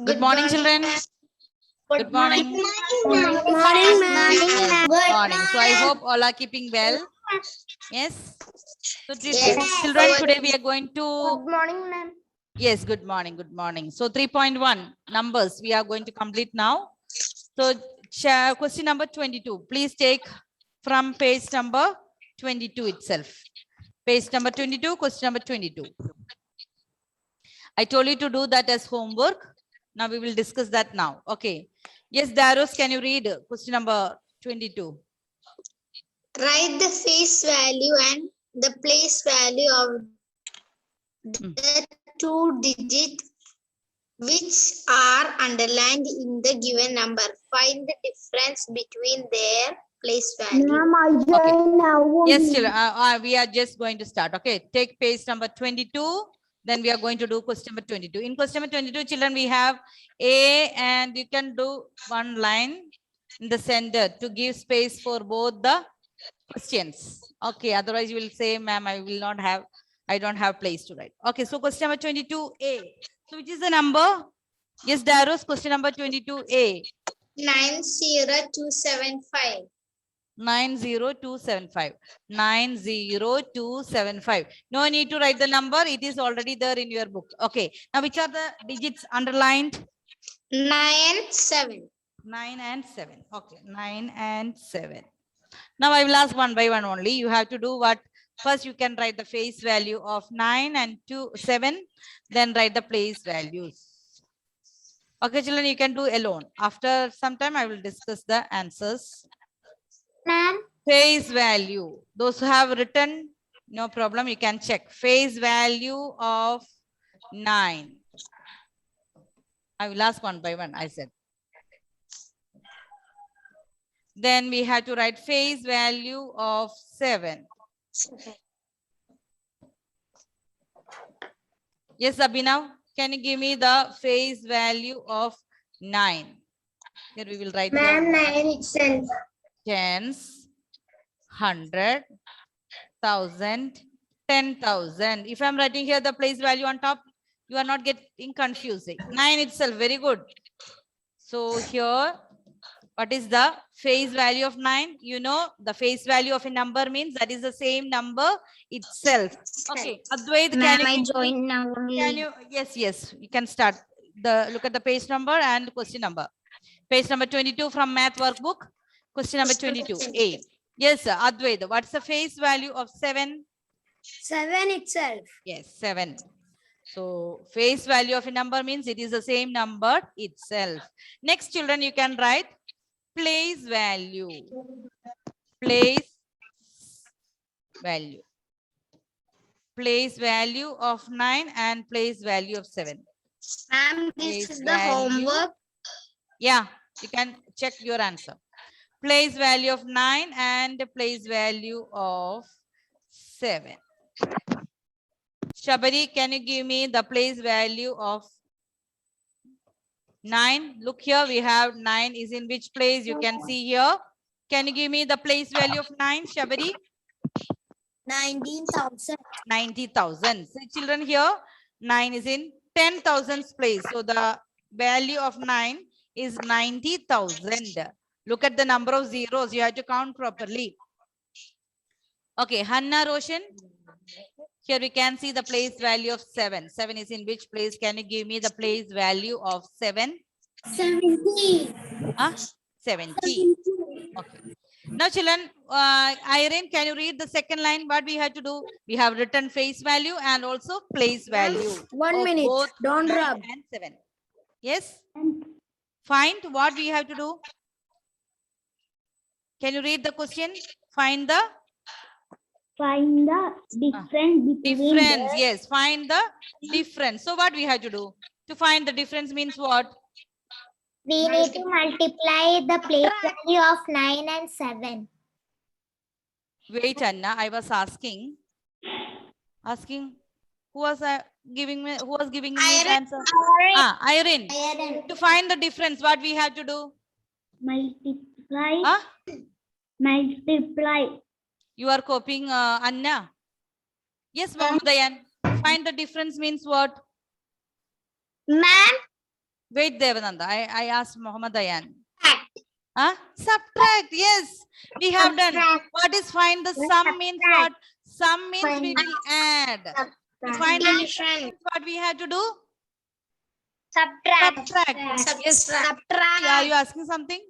Good morning, children. Good morning. Good morning, ma'am. Good morning. So I hope all are keeping well. Yes. So Yes. children, today we are going to. Good morning, ma'am. Yes. Good morning. Good morning. So 3.1 numbers we are going to complete now. So question number 22. Please take from page number 22 itself. Page number 22. Question number 22. I told you to do that as homework. Now we will discuss that now. Okay. Yes, Daros, can you read question number 22? Write the face value and the place value of the two digits which are underlined in the given number. Find the difference between their place value. Okay. Yes, children, we are just going to start. Okay. Take page number 22. Then we are going to do question number 22. In question number 22, children, we have A, and you can do one line in the center to give space for both the questions. Okay. Otherwise, you will say, ma'am, I don't have place to write. Okay. So question number 22A. So which is the number? Yes, Daros, question number 22A. 90275. 90275. 90275. No need to write the number. It is already there in your book. Okay. Now, which are the digits underlined? 9, 7. 9 and 7. Okay. 9 and 7. Now, I will ask one by one only. You have to do what? First, you can write the face value of 9 and 7. Then write the place values. Okay, children, you can do alone. After some time, I will discuss the answers. Ma'am. Face value. Those who have written, no problem. You can check. Face value of 9. I will ask one by one, I said. Then we have to write face value of 7. Yes, Abhinav, can you give me the face value of 9? Here we will write. Ma'am, 9 itself. Tens, 100, 1,000, 10,000. If I'm writing here the place value on top, you are not getting confused. 9 itself, very good. So here, what is the face value of 9? You know, the face value of a number means that is the same number itself. Okay, Advait, can you join now? Yes, you can start. Look at the page number and question number. Page number 22 from math workbook. Question number 22A. Yes, sir. Advait, what's the face value of 7? 7 itself. Yes, 7. So face value of a number means it is the same number itself. Next, children, you can write place value. Place value. Place value of 9 and place value of 7. Ma'am, this is the homework. Yeah, you can check your answer. Place value of 9 and place value of 7. Shabari, can you give me the place value of 9? Look here, we have 9 is in which place? You can see here. Can you give me the place value of 9, Shabari? 19,000. 90,000. So children, here 9 is in 10,000's place. So the value of 9 is 90,000. Look at the number of zeros. You have to count properly. Okay, Hanna Roshan. Here we can see the place value of 7. 7 is in which place? Can you give me the place value of 7? 70. 70. Okay. Now, children, Irene, can you read the second line? What we have to do? We have written face value and also place value. 1 minute. Both Don't 9 rub. and 7. Yes? Find what we have to do. Can you read the question? Find the difference between difference. Yes, find the difference. So what we have to do? To find the difference means what? We need to multiply the place value of 9 and 7. Wait, Anna, I was asking who was giving me the answer? Irene. To find the difference, what we have to do? Multiply. Multiply. You are copying, Anna. Yes, Mohammedayan. Find the difference means what? Ma'am. Wait, Devananda. I asked Muhammad Ayan. Subtract. Yes, we have done. What is find the sum means what? Sum means we will add. To find the difference, what we have to do? Subtract. Subtract. Yes. Subtract. Are you asking something?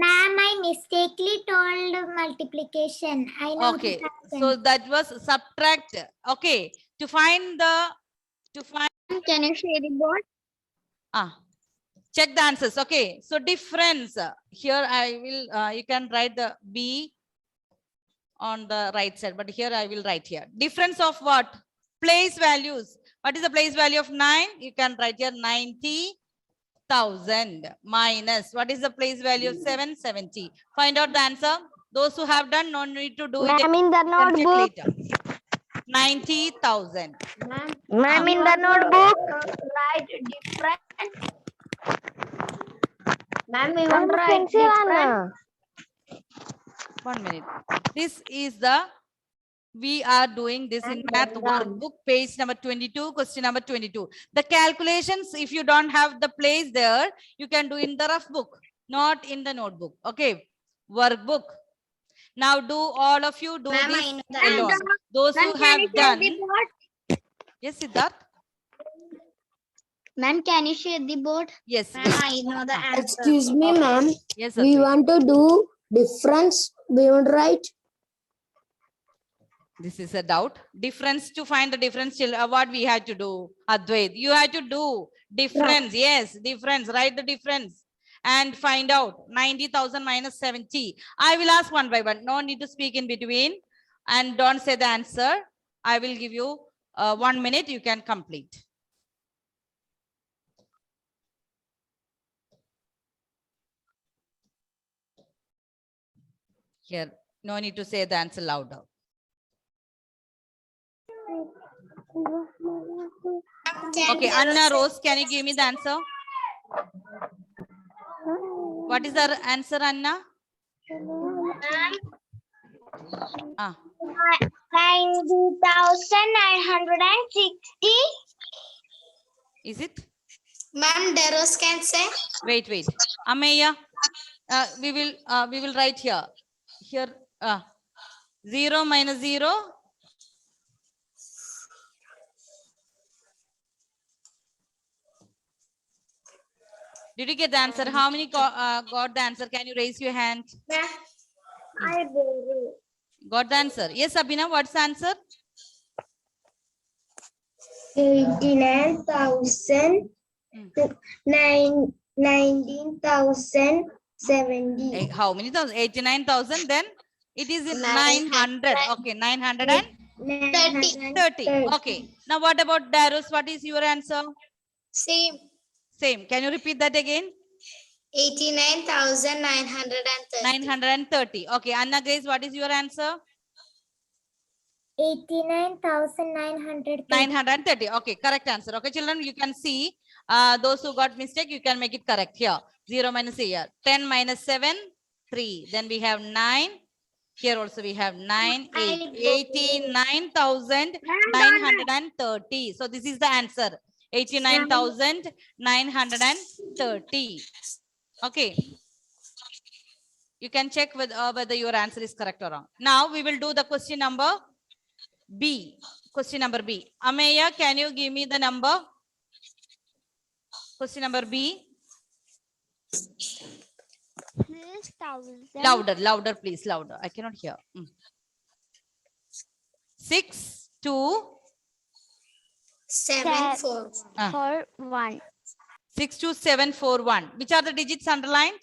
Ma'am, I mistakenly told multiplication. I know. Okay. So that was subtract. Okay. To find. Can you share the board? Check the answers. Okay. So difference. Here I will. You can write the B on the right side, but here I will write here. Difference of what? Place values. What is the place value of 9? You can write here 90,000 minus. What is the place value of 770? Find out the answer. Those who have done, no need to do it. Ma'am, in the You can check notebook. later. 90,000. Ma'am, in the notebook. Write different. Ma'am, you want to write different. 1 minute. This is the, we are doing this in math workbook, page number 22, question number 22. The calculations, if you don't have the place there, you can do in the rough book, not in the notebook. Okay, workbook. Now do all of you do this alone. Those who have done. Yes, Siddharth. Ma'am, can you share the board? Yes. Ma'am, Yes. I know the answer. Excuse me, ma'am. Yes, We Advait. want to do difference. We want to write. This is a doubt. Difference, to find the difference, what we had to do, Advait? You had to do difference. Yes, difference. Write the difference and find out 90,000 minus 70. I will ask one by one. No need to speak in between and don't say the answer. I will give you 1 minute. You can complete. Here, no need to say the answer louder. Okay, Anna Rose, can you give me the answer? What is the answer, Anna? 90,960. Is it? Ma'am, Deros can say. Wait. Ameya, we will write here. Here, 0 minus 0. Did you get the answer? How many got the answer? Can you raise your hand? I believe. Got the answer? Yes, Abhinav, what's the answer? 89,000. 19,070. How many thousand? 89,000. Then it is in 900. Okay, 930. Okay. Now what about Darus? What is your answer? Same. Same. Can you repeat that again? 89,930. 930. Okay. Anna Grace, what is your answer? 89,930. 930. Okay, correct answer. Okay, children, you can see those who got mistake, you can make it correct here. 0 minus here. 10 minus 7, 3. Then we have 9. Here also we have 9, 8. 89,930. So this is the answer. 89,930. Okay. You can check whether your answer is correct or wrong. Now we will do the question number B. Question number B. Ameya, can you give me the number? Question number B. 6,000. Louder, please. Louder. I cannot hear. 6,274,1. 62741. Which are the digits underlined?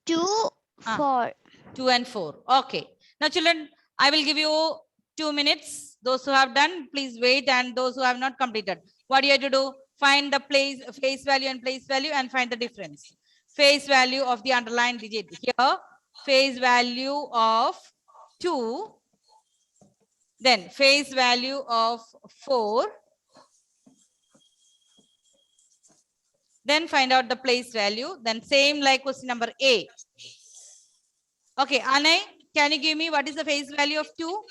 2, 4. 2 and 4. Okay. Now, children, I will give you 2 minutes. Those who have done, please wait. And those who have not completed, what do you have to do? Find the face value and place value and find the difference. Face value of the underlined digit. Here, face value of 2. Then face value of 4. Then find out the place value. Then same like question number A. Okay, Anay, can you give me what is the face value of 2?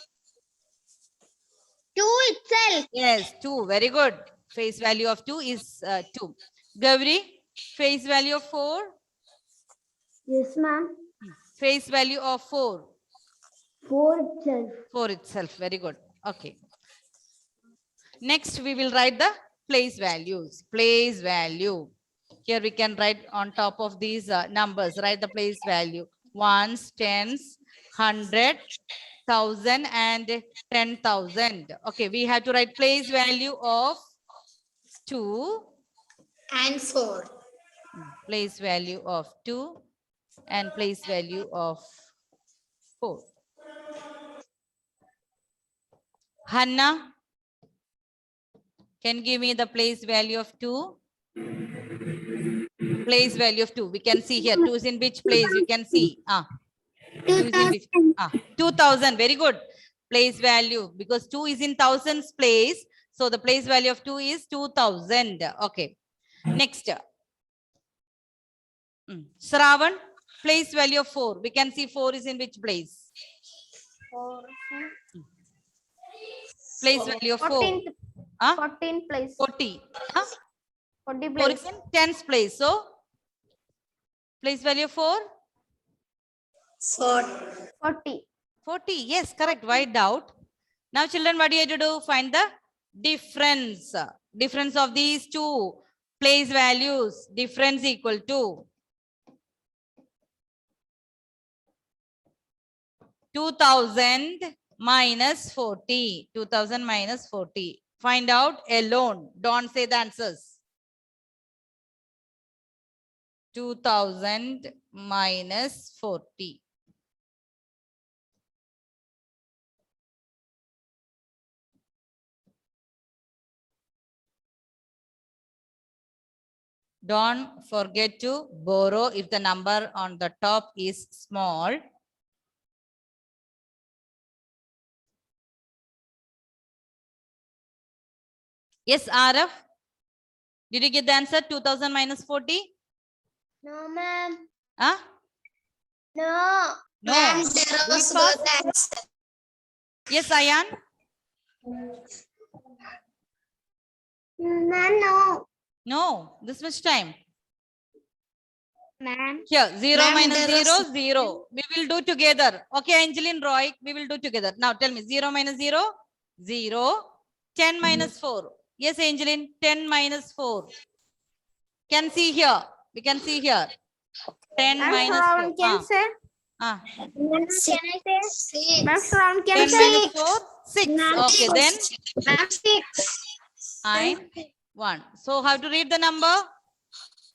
2 itself. Yes, 2. Very good. Face value of 2 is 2. Gauri, face value of 4. Yes, ma'am. Face value of 4. 4 itself. 4 itself. Very good. Okay. Next, we will write the place values. Place value. Here we can write on top of these numbers, write the place value. Ones, tens, 100, 1,000 and 10,000. Okay, we have to write place value of 2. And 4. Place value of 2 and place value of 4. Hannah, can you give me the place value of 2? Place value of 2. We can see here. 2 is in which place? You can see. 2 is in which? 2,000. Very good. Place value. Because 2 is in thousands place. So the place value of 2 is 2,000. Okay. Next. Shravan, place value of 4. We can see 4 is in which place? Place value of 4. 14th place. 40. 40 4 place. is in tens place. So place value of 4? 40. 40. Yes, correct. Why doubt? Now, children, what do you have to do? Find the difference. Difference of these two place values. Difference equal to 2,000 minus 40. 2,000 minus 40. Find out alone. Don't say the answers. 2,000 minus 40. Don't forget to borrow if the number on the top is small. Yes, Araf. Did you get the answer? 2,000 minus 40? No, ma'am. Huh? No. No. Ma'am, Do there it was fast. good answer. Yes, Ayan. No. No. This much time. Ma'am. Here, 0 Ma'am, minus there 0, was- 0. We will do together. Okay, Angeline, Roy, we will do together. Now tell me, 0 minus 0, 0. 10 minus 4. Yes, Angeline, 10 minus 4. Can see here. We can see here. 10 minus 4. Can say? Ah. Can I say? 6. Max round 10 can minus say? 4, 6. Okay, then Max 6. 9, 1. So how to read the number?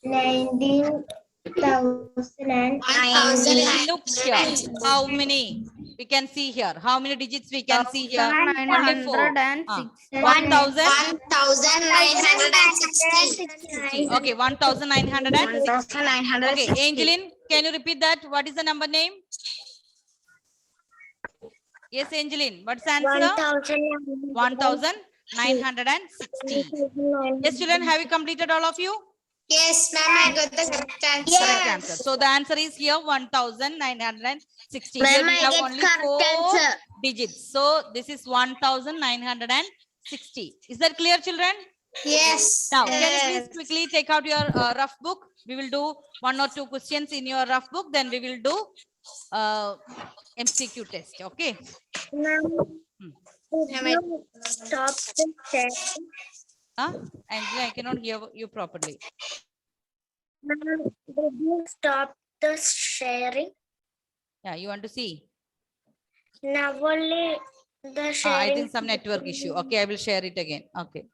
19,000 Angeline, look here. How many? We can see here. How many digits we can see here? Only 4. 1,000. 1,960. Okay, 1,960. 1,960. Okay, Angeline, can you repeat that? What is the number name? Yes, Angeline. What's the answer? 1,960. Yes, children, have you completed all of you? Yes, ma'am, I got the correct answer. Correct answer. So the answer is here 1,960. Here Ma'am, we I have get only correct 4 answer. digits. So this is 1,960. Is that clear, children? Yes. Now, can you please quickly take out your rough book? We will do 1 or 2 questions in your rough book. Then we will do MCQ test. Okay. Stop the chat. Angela, I cannot hear you properly. Did you stop the sharing? Yeah, you want to see? Now only the I sharing. think some network issue. Okay, I will share it again. Okay.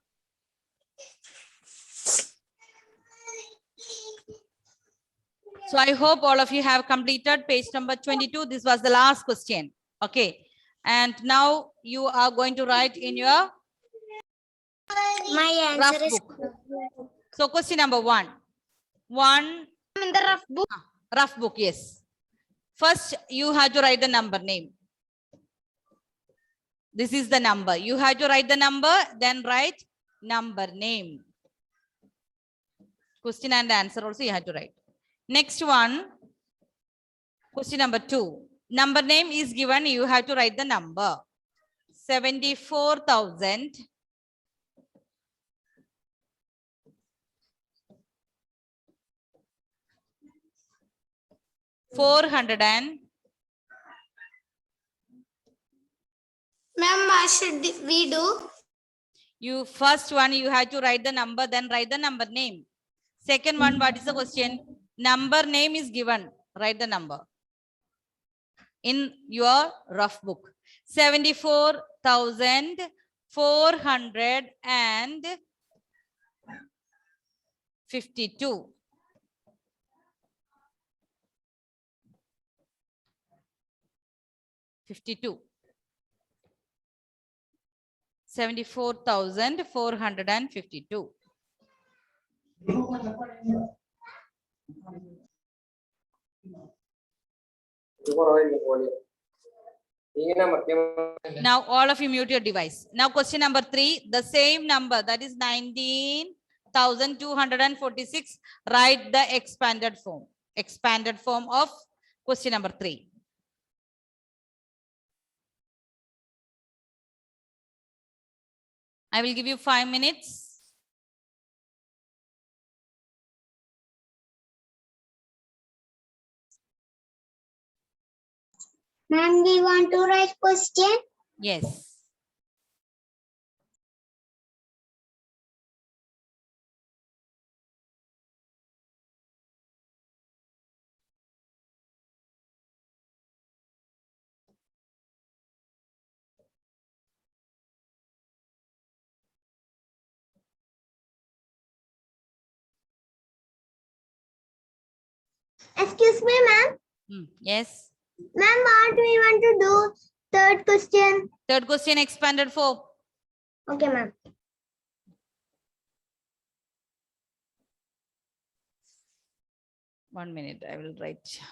So I hope all of you have completed page number 22. This was the last question. Okay. And now you are going to write in your My rough answer is book. So question number 1. in the rough book. Rough book, yes. First, you have to write the number name. This is the number. You have to write the number, then write number name. Question and answer also you have to write. Next one, question number 2. Number name is given, you have to write the number. 74,000. 400 and Ma'am, what should we do? you first one you have to write the number, then write the number name. Second one, what is the question? Number name is given. Write the number in your rough book. 74,452. 52. 74,452. Now all of you mute your device. Now question number 3, the same number, that is 19,246. Write the expanded form. Expanded form of question number 3. I will give you 5 minutes. Ma'am, we want to write question. Yes. Excuse me, ma'am. Yes. Ma'am, what we want to do? Third question. Third question, expanded form. Okay, ma'am. One minute, I will write.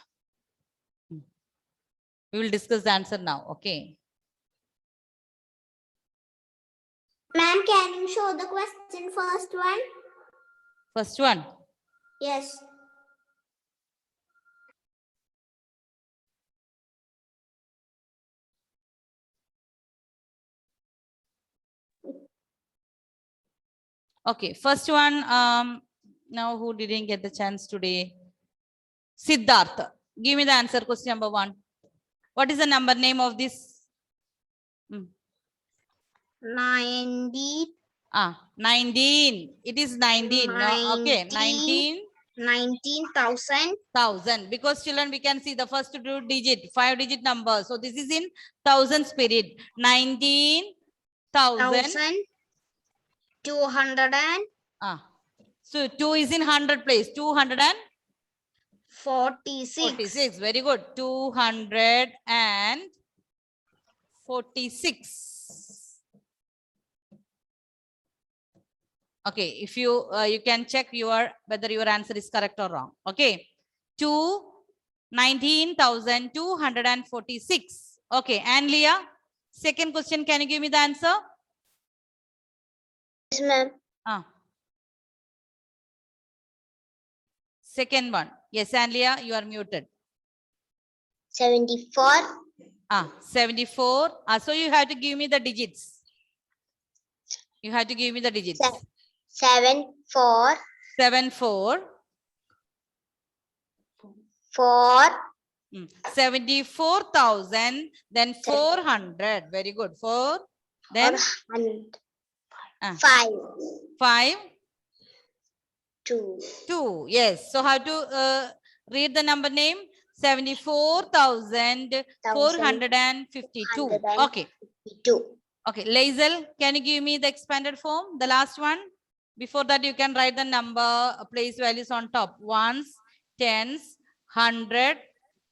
We will discuss the answer now. Okay. Ma'am, can you show the question first one? First one. Yes. Okay, first one. Now who didn't get the chance today? Siddharth. Give me the answer. Question number 1. What is the number name of this? 90. 19. It is 19. No, okay. 19,000. 1,000. Because children, we can see the first 2 digit, 5-digit number. So this is in thousand spirit. 19,000. 200 and So 2 is in 100 place. 246. 46. Very good. 246. Okay, if you you can check whether your answer is correct or wrong. Okay, 19,246. Okay, and Leah, second question, can you give me the answer? Yes, ma'am. Second one. Yes, and Leah, you are muted. 74. 74. So you have to give me the digits. You have to give me the digits. 74. 74. 74,000. Then 400. Very good. 4. Then 5. 5. 2. 2. Yes. So how to read the number name? 74,452. Okay. 2. Okay. Lazel, can you give me the expanded form? The last one. Before that, you can write the number, place values on top. Ones, tens, 100,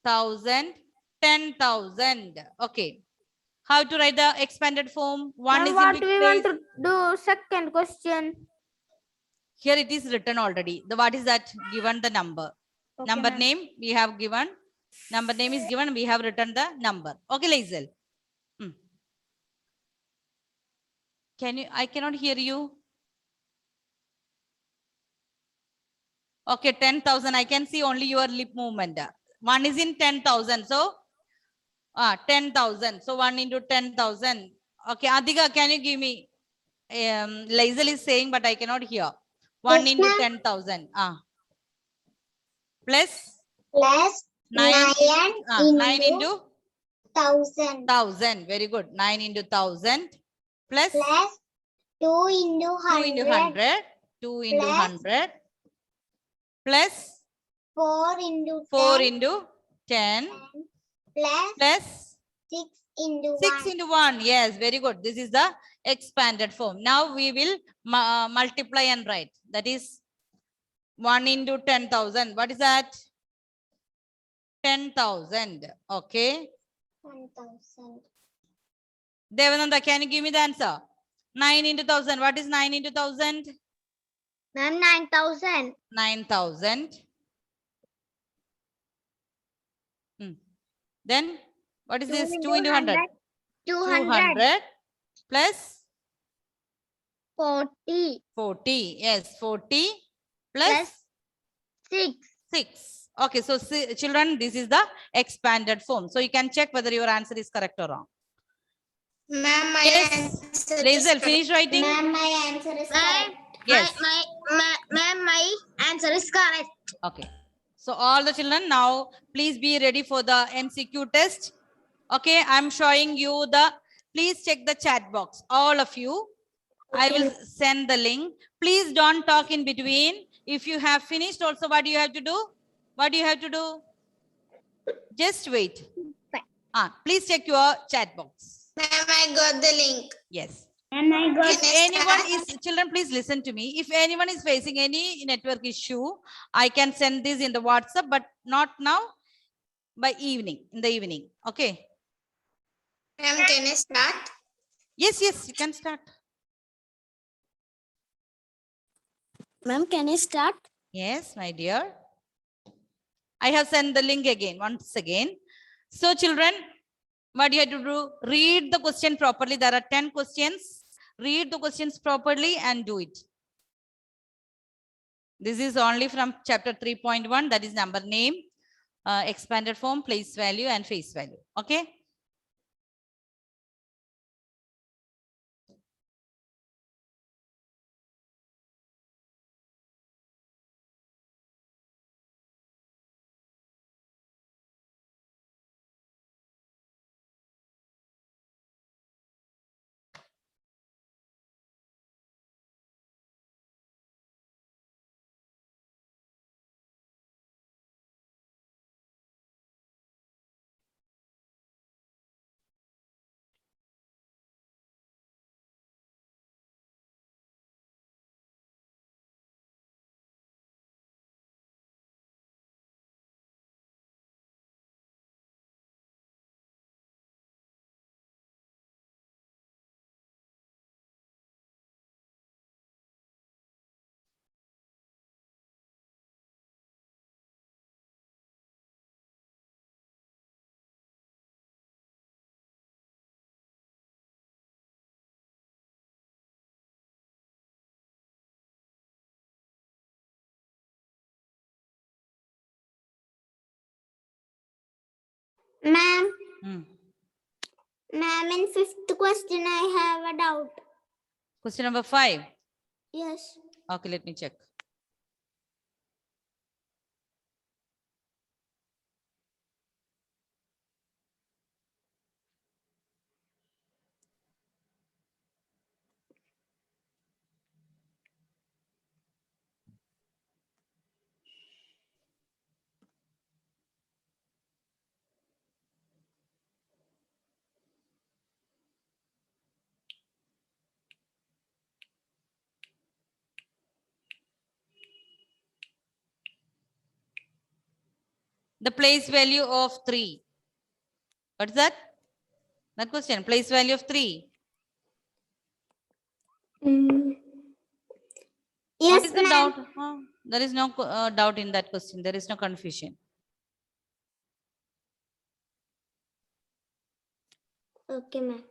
1,000, 10,000. Okay. How to write the expanded form? One is in which place? Want to do second question? Here it is written already. The what is that? Given the number. Okay, Number name we have given. Number name is given. We have written the number. Okay, Lazel. Can you? I cannot hear you. Okay, 10,000. I can see only your lip movement. One is in 10,000. So, 10,000. So 1 into 10,000. Okay, Adhika, can you give me? Lazel is saying, but I cannot hear. 1 into 10,000. Plus 9, 9 into into 1000 1000. Very good. 9 into 1000 plus plus 2 into 2 into 100 100. 2 into plus 100 plus 4 into 4 10 into 10 plus plus 6 into 6 1. into 1. Yes, very good. This is the expanded form. Now we will multiply and write. That is 1 into 10,000. What is that? 10,000. Okay. 1000. Devananda, can you give me the answer? 9 into 1000. What is 9 into 1000? Ma'am, 9,000. 9,000. Then what is this? 2 into 100. 200 plus 40 40. Yes, 40 plus plus 6. 6. Okay, so children, this is the expanded form. So you can check whether your answer is correct or wrong. Ma'am, my Yes, answer is Lazel, correct. finish writing. Ma'am, my answer is correct. Yes. Ma'am, my answer is correct. Okay. So all the children now, please be ready for the MCQ test. Okay, I'm showing you the, please check the chat box, all of you. I will send the link. Please don't talk in between. If you have finished also, what do you have to do? What do you have to do? Just wait. Please check your chat box. Ma'am, I got the link. Yes. And I got If anyone is, children, please listen to me. If anyone is facing any network issue, I can send this in the WhatsApp, but not now, by evening, in the evening. Okay. Ma'am, can I start? Yes, yes, you can start. Ma'am, can I start? Yes, my dear. I have sent the link again, once again. So children, what you have to do, read the question properly. There are 10 questions. Read the questions properly and do it. This is only from chapter 3.1, that is number name, expanded form, place value and face value. Okay. Ma'am, Hmm. ma'am, in 5th question, I have a doubt. Question number 5. Yes. Okay, let me check. The place value of 3. What is that? That question, place value of 3. What Yes, is the ma'am. doubt? There is no doubt in that question. There is no confusion. Okay, ma'am.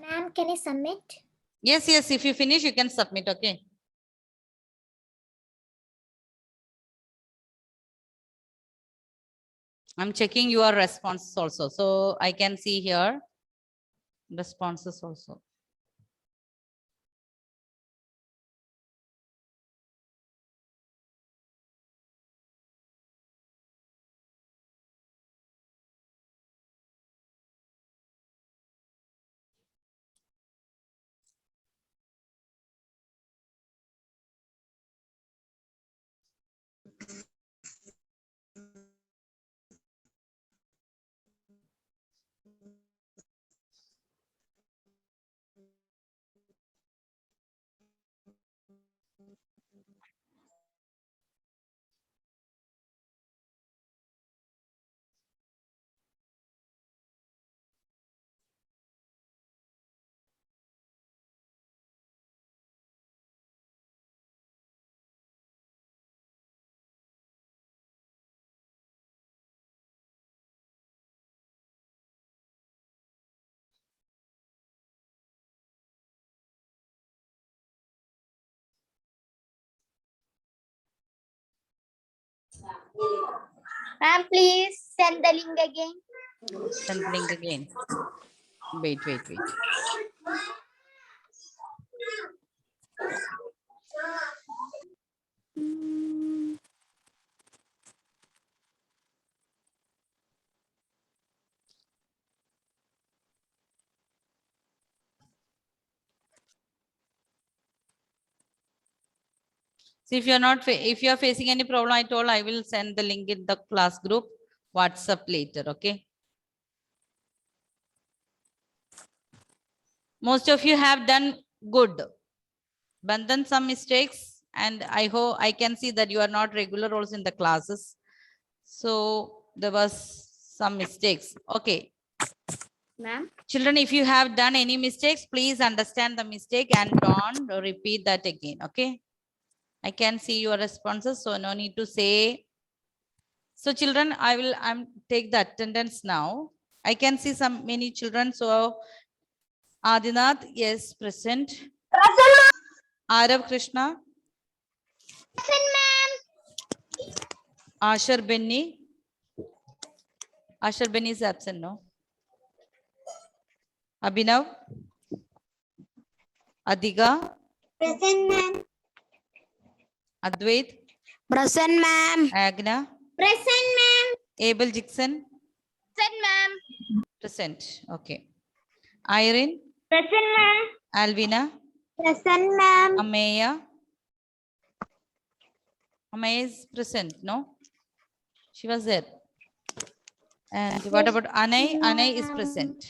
Ma'am, can I submit? Yes, yes. If you finish, you can submit. Okay. I'm checking your responses also. So I can see here responses also. Ma'am, please send the link again. Send link again. Wait. So if if you're facing any problem, I will send the link in the class group WhatsApp later. Okay. Most of you have done good. Bandhan some mistakes, and I hope I can see that you are not regular also in the classes. So there was some mistakes. Okay. Ma'am. Children, if you have done any mistakes, please understand the mistake and don't repeat that again. Okay. I can see your responses, so no need to say. So children, I'm take the attendance now. I can see many children. So Adinath, yes, present. Present, Arav Krishna, ma'am. Ashar Benny. Ashar Benny is absent, no? Abhinav, Adiga, Present, ma'am. Advait, Present, ma'am. Agna, Present, ma'am. Abel Dixon, Present, ma'am. present. Okay. Irene, Present, ma'am. Alvina, Present, ma'am. Ameya. Ameya is present, no? She was there. And what about Anay? Anay is present.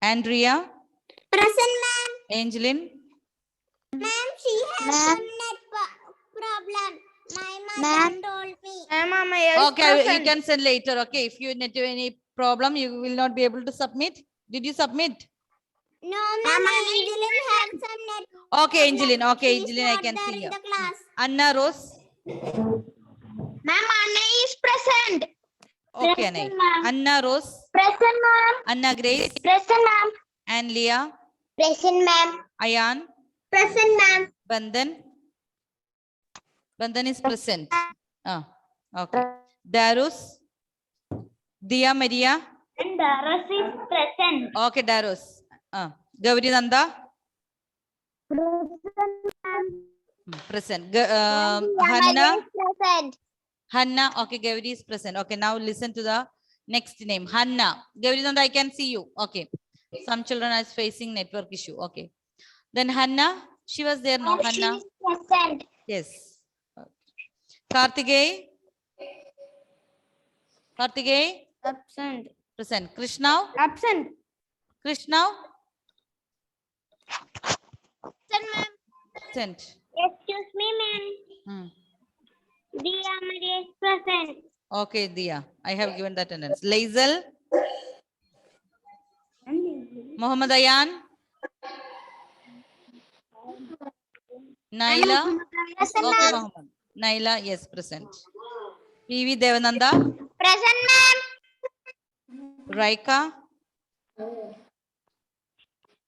Andrea, Present, ma'am. Angeline, Ma'am, she has some net problem. My mother told me. Ma'am, okay, you can send later. Okay, if you need any problem, you will not be able to submit. Did you submit? No, ma'am. Angeline had some net. Okay, Angeline. Okay, She's Angeline, I not can there see in you. the class. Anna Rose. Ma'am, Anna is present. Okay, Anna. Present, ma'am. Anna Rose. Present, ma'am. Anna Grace. Present, ma'am. And Leah. Present, ma'am. Ayan. Present, ma'am. Bandhan. Bandhan is present. Okay. Darus. Dia Maria. And Daras is present. Okay, Darus. Gauri Nanda. Present, ma'am. Present. Hanna. Present. Hanna. Okay, Gauri is present. Okay, now listen to the next name. Hanna. Gauri Nanda, I can see you. Okay. Some children are facing network issue. Okay. Then Hanna. She was there, no? Hanna. She is present. Yes. Karthikey. Karthikey. Absent. Present. Krishna. Absent. Krishna. Present, ma'am. Present. Excuse me, ma'am. Dia Maria is present. Okay, Dia. I have given the attendance. Lazel. Muhammad Ayan. Naila. Present, Okay, ma'am. Muhammad. Naila, yes, present. PV Devananda. Present, ma'am. Raika,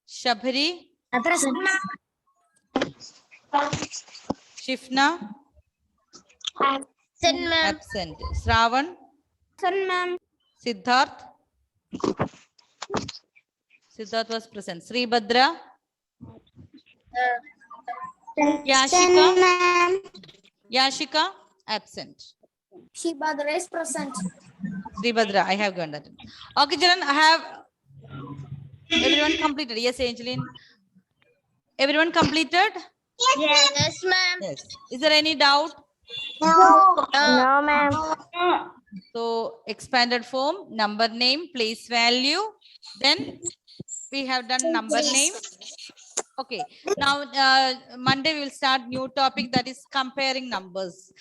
Shabri, Present, ma'am. Shifna, Present, ma'am. absent. Shravan, Present, ma'am. Siddharth. Siddharth was present. Sri Badra, Yashika, ma'am. Yashika, absent. Shibhadra is present. Sri Badra, I have given that. Okay, children, I have everyone completed. Yes, Angeline. Everyone completed? Yes, ma'am. Yes. Is there any doubt? No, ma'am. So expanded form, number name, place value. Then we have done number name. Okay. Now Monday we will start new topic, that is comparing numbers.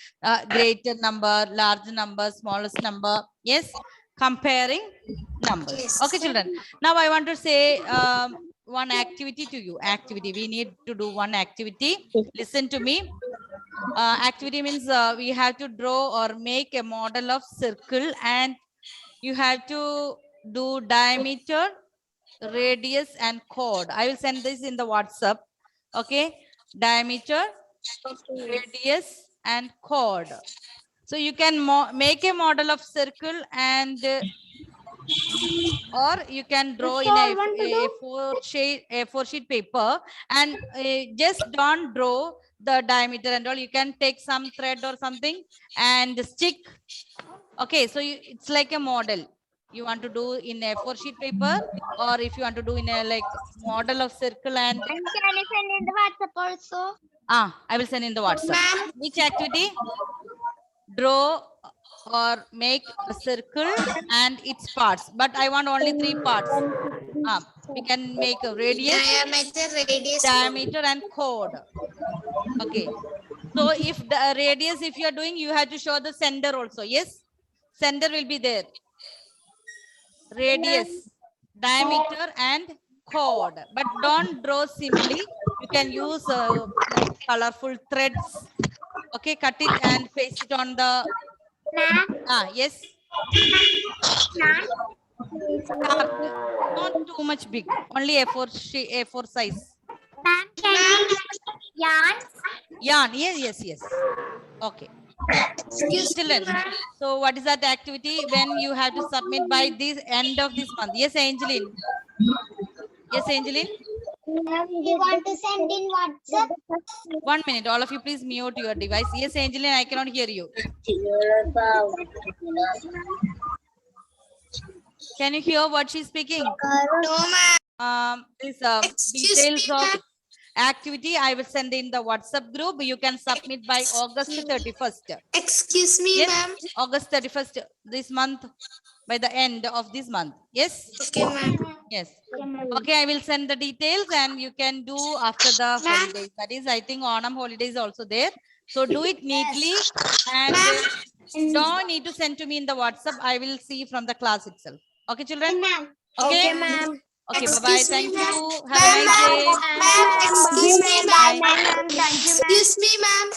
Greater number, large number, smallest number. Yes, comparing numbers. Yes. Okay, children. Now I want to say one activity to you. Activity. We need to do one activity. Listen to me. Activity means we have to draw or make a model of circle, and you have to do diameter, radius and chord. I will send this in the WhatsApp. Okay, diameter, radius and chord. So you can make a model of circle, and or you can draw in a four sheet paper, and just don't draw the diameter and all. You can take some thread or something and stick. Okay, so it's like a model you want to do in a four sheet paper, or if you want to do in a like model of circle. And Can you send in the WhatsApp also? I will send in the WhatsApp. Which activity? Draw or make a circle and its parts, but I want only 3 parts. We can make a radius, Diameter, radius. diameter and chord. Okay, so if the radius, if you are doing, you have to show the center also. Yes, center will be there. Radius, diameter and chord, but don't draw simply. You can use like colorful threads. Okay, cut it and paste it on the yes, not too much big, only A4 size. Ma'am, can you Yarn, yes. Okay. Children, so what is that activity? When you have to submit by this end of this month. Yes, Angeline. Yes, Angeline. You want to send in WhatsApp? 1 minute, all of you please mute your device. Yes, Angeline, I cannot hear you. Can you hear what she's speaking? No, ma'am. This Excuse details me, of ma'am. activity I will send in the WhatsApp group. You can submit by August 31st. Excuse me, Yes, ma'am. August 31st this month, by the end of this month. Yes. Okay, ma'am. Yes. Okay, I will send the details, and you can do after the holidays. That is, I think Onam holidays also there. So do it neatly, and don't need to send to me in the WhatsApp. I will see from the class itself. Okay, children? Okay, ma'am. Okay, bye-bye. Excuse Thank me, you. ma'am. Have a nice day. Ma'am, excuse me, ma'am. Bye. Excuse me, ma'am.